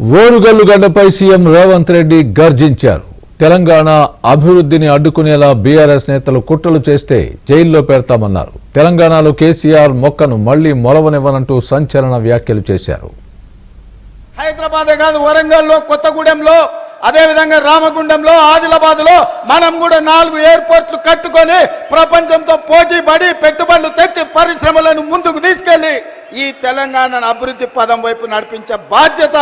ఓరుగల్లుగడ్డపై CM Revanth Reddy గర్జించారు. Telangana అభివృద్ధిని అడ్డుకునేలా BRS నేతలు కుట్రలు చేస్తే జైల్లో పెడతామన్నారు. తెలంగాణలో కేసీఆర్ మొక్కను మళ్లీ మొలవనివ్వనంటూ సంచలన వ్యాఖ్యలు చేశారు. హైదరాబాదే కాదు, వరంగల్లో, కొత్తగూడెంలో, అదే విధంగా రామగుండంలో, ఆదిలాబాద్లో మనం కూడా 4 ఎయిర్పోర్ట్లు కట్టుకొని ప్రపంచంతో పోటీ పడి పెట్టుబడులు తెచ్చి పరిశ్రమలను ముందుకు తీసుకెళ్లి ఈ తెలంగాణను అభివృద్ధి పదం వైపు నడిపించే బాధ్యత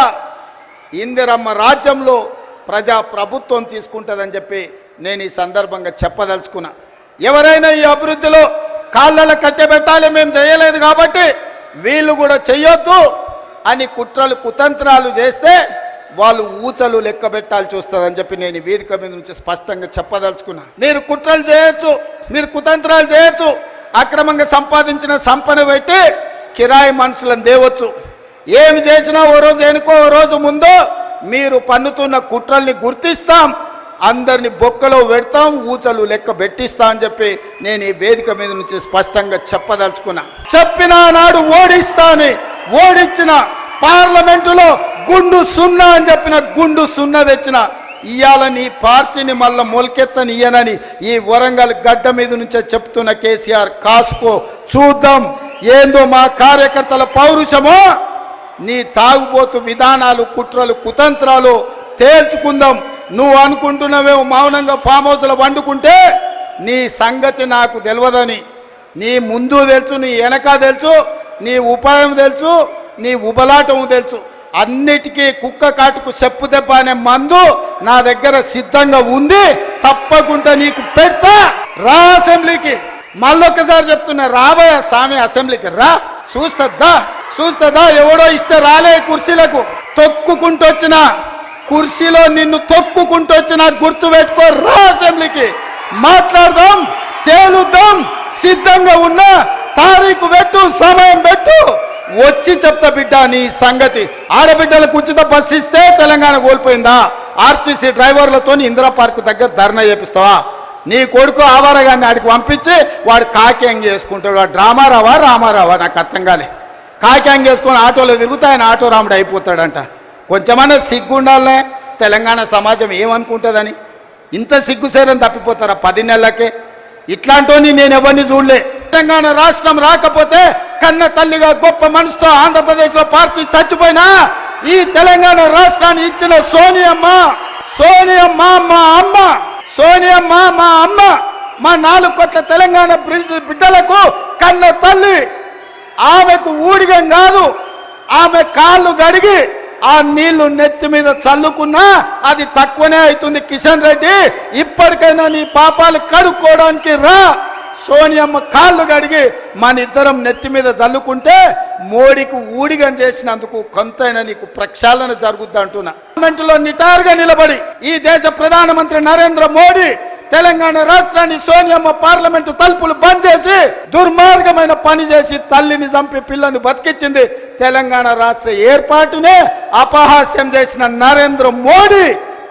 ఇందిరమ్మ రాజ్యంలో ప్రజా ప్రభుత్వం తీసుకుంటుందని చెప్పి నేను ఈ సందర్భంగా చెప్పదలుచుకున్నా. ఎవరైనా ఈ అభివృద్ధిలో కాళ్ళ కట్టబెట్టాలి, మేము చేయలేదు కాబట్టి వీళ్ళు కూడా చెయ్యొద్దు అని కుట్రలు కుతంత్రాలు చేస్తే వాళ్ళు ఊచలు లెక్క పెట్టాల్సి వస్తుందని చెప్పి నేను ఈ వేదిక మీద నుంచి స్పష్టంగా చెప్పదలుచుకున్నా. మీరు కుట్రలు చేయొచ్చు, మీరు కుతంత్రాలు చేయొచ్చు, అక్రమంగా సంపాదించిన సంపద పెట్టి కిరాయి మనుషులను దేవచ్చు. ఏమి చేసినా ఓ రోజు వెనుకో ఓ రోజు ముందో మీరు పన్నుతున్న కుట్రల్ని గుర్తిస్తాం, అందరిని బొక్కలో పెడతాం, ఊచలు లెక్క పెట్టిస్తా అని చెప్పి నేను ఈ వేదిక మీద నుంచి స్పష్టంగా చెప్పదలుచుకున్నా. చెప్పిన నాడు ఓడిస్తాని ఓడించిన, పార్లమెంటులో గుండు సున్నా అని చెప్పిన గుండు సున్నా తెచ్చిన, ఇవాళ నీ పార్టీని మళ్ళీ మొలకెత్తని ఇయ్యనని ఈ వరంగల్ గడ్డ మీద నుంచే చెప్తున్న కేసీఆర్ కాసుకో, చూద్దాం ఏందో మా కార్యకర్తల పౌరుషమో, నీ తాగుబోతు విధానాలు, కుట్రలు కుతంత్రాలు తేల్చుకుందాం. నువ్వు అనుకుంటున్నావేమో మౌనంగా ఫామ్ హౌస్లో వండుకుంటే నీ సంగతి నాకు తెలియదని. నీ ముందు తెలుసు, నీ వెనక తెలుసు, నీ ఉపాయం తెలుసు, నీ ఉబలాటం తెలుసు. అన్నిటికీ కుక్క కాటుకు చెప్పు దెబ్బ అనే మందు నా దగ్గర సిద్ధంగా ఉంది, తప్పకుండా నీకు పెడతా. రా అసెంబ్లీకి, మళ్ళొక్కసారి చెప్తున్నా, రాబోయే స్వామి అసెంబ్లీకి రా, చూస్తుందా ఎవడో ఇస్తే రాలే కుర్చీలకు, తొక్కుకుంటూ వచ్చిన కుర్చీలో నిన్ను తొక్కుకుంటూ వచ్చిన గుర్తు పెట్టుకో, రా అసెంబ్లీకి, మాట్లాడదాం, తేలుద్దాం, సిద్ధంగా ఉన్నా తారీఖు పెట్టు, సమయం పెట్టు, వచ్చి చెప్తా బిడ్డ నీ సంగతి. ఆడబిడ్డలకు ఉచిత బస్సు ఇస్తే తెలంగాణ కోల్పోయిందా? ఆర్టీసీ డ్రైవర్లతో ఇందిరా పార్క్ దగ్గర ధర్నా చేపిస్తావా? నీ కొడుకు ఆవారగాన్ని ఆడికి పంపించి వాడు కాక్యాంగ్ చేసుకుంటాడు. వాడు రామారావా నాకు అర్థం కాలే. కాక్యాంగ్ చేసుకొని ఆటోలో తిరుగుతా ఆయన ఆటో రాముడు అయిపోతాడంట. కొంచెమన్నా సిగ్గుండాలనే తెలంగాణ సమాజం ఏమనుకుంటుందని. ఇంత సిగ్గుసేరని తప్పిపోతారా 10 నెలలకే? ఇట్లాంటి నేను ఎవరిని చూడలే. తెలంగాణ రాష్ట్రం రాకపోతే కన్న తల్లిగా గొప్ప మనసుతో ఆంధ్రప్రదేశ్లో పార్టీ చచ్చిపోయినా ఈ తెలంగాణ రాష్ట్రాన్ని ఇచ్చిన సోనియమ్మ మా అమ్మ, మా 4 కోట్ల తెలంగాణ బిడ్డలకు కన్న తల్లి. ఆమెకు ఊడిగం కాదు, ఆమె కాళ్ళు గడిగి ఆ నీళ్లు నెత్తి మీద చల్లుకున్నా అది తక్కువనే అవుతుంది. కిషన్ రెడ్డి, ఇప్పటికైనా నీ పాపాలు కడుక్కోవడానికి రా. సోనియమ్మ కాళ్ళు గడిగి మన ఇద్దరం నెత్తి మీద చల్లుకుంటే మోడీకి ఊడిగం చేసినందుకు కొంతైనా నీకు ప్రక్షాళన జరుగుద్ది అంటున్నా. పార్లమెంటులో నిటారుగా నిలబడి ఈ దేశ ప్రధానమంత్రి నరేంద్ర మోడీ తెలంగాణ రాష్ట్రాన్ని సోనియమ్మ పార్లమెంటు తలుపులు బంద్ చేసి దుర్మార్గమైన పని చేసి తల్లిని చంపి పిల్లని బతికించింది. తెలంగాణ రాష్ట్ర ఏర్పాటునే అపహాస్యం చేసిన నరేంద్ర మోడీ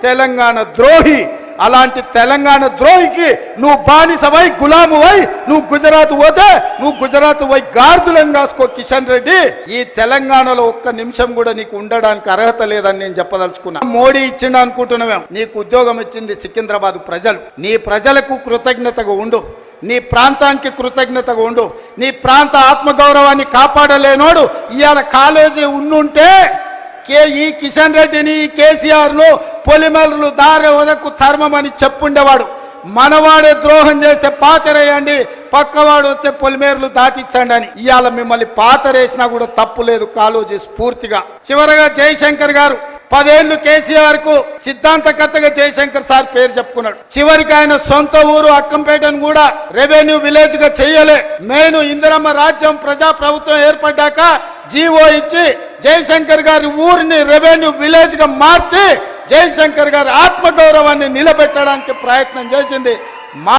తెలంగాణ ద్రోహి. అలాంటి తెలంగాణ ద్రోహికి నువ్వు బానిసవై, గులామువై నువ్వు గుజరాత్ పోతే నువ్వు గుజరాత్ పోయి గార్దులను కాసుకో కిషన్ రెడ్డి. ఈ తెలంగాణలో ఒక్క నిమిషం కూడా నీకు ఉండడానికి అర్హత లేదని నేను చెప్పదలుచుకున్నా. మోడీ ఇచ్చిండు అనుకుంటున్నావేం? నీకు ఉద్యోగం ఇచ్చింది సికింద్రాబాద్ ప్రజలు. నీ ప్రజలకు కృతజ్ఞతగా ఉండు, నీ ప్రాంతానికి కృతజ్ఞతగా ఉండు. నీ ప్రాంత ఆత్మగౌరవాన్ని కాపాడలేనోడు ఇవాళ కాలేజీ ఉండుంటే ఈ కిషన్ రెడ్డిని, కేసీఆర్ను పొలిమేరలు దారి వరకు ధర్మమని చెప్పుండేవాడు. మనవాడే ద్రోహం చేస్తే పాతరేయండి, పక్కవాడు వస్తే పొలిమేరలు దాటించండి అని. ఇవాళ మిమ్మల్ని పాతరేసినా కూడా తప్పు లేదు కాలోజీ స్ఫూర్తిగా. చివరగా జయశంకర్ గారు 10 ఏళ్లు కేసీఆర్ కు సిద్ధాంతకర్తగా జయశంకర్ సార్ పేరు చెప్పుకున్నాడు. చివరికి ఆయన సొంత ఊరు అక్కంపేటను కూడా రెవెన్యూ విలేజ్ గా చెయ్యలే. నేను ఇందిరమ్మ రాజ్యం ప్రజా ప్రభుత్వం ఏర్పడ్డాక జీవో ఇచ్చి జయశంకర్ గారి ఊరిని రెవెన్యూ విలేజ్ గా మార్చి జయశంకర్ గారి ఆత్మగౌరవాన్ని నిలబెట్టడానికి ప్రయత్నం చేసింది.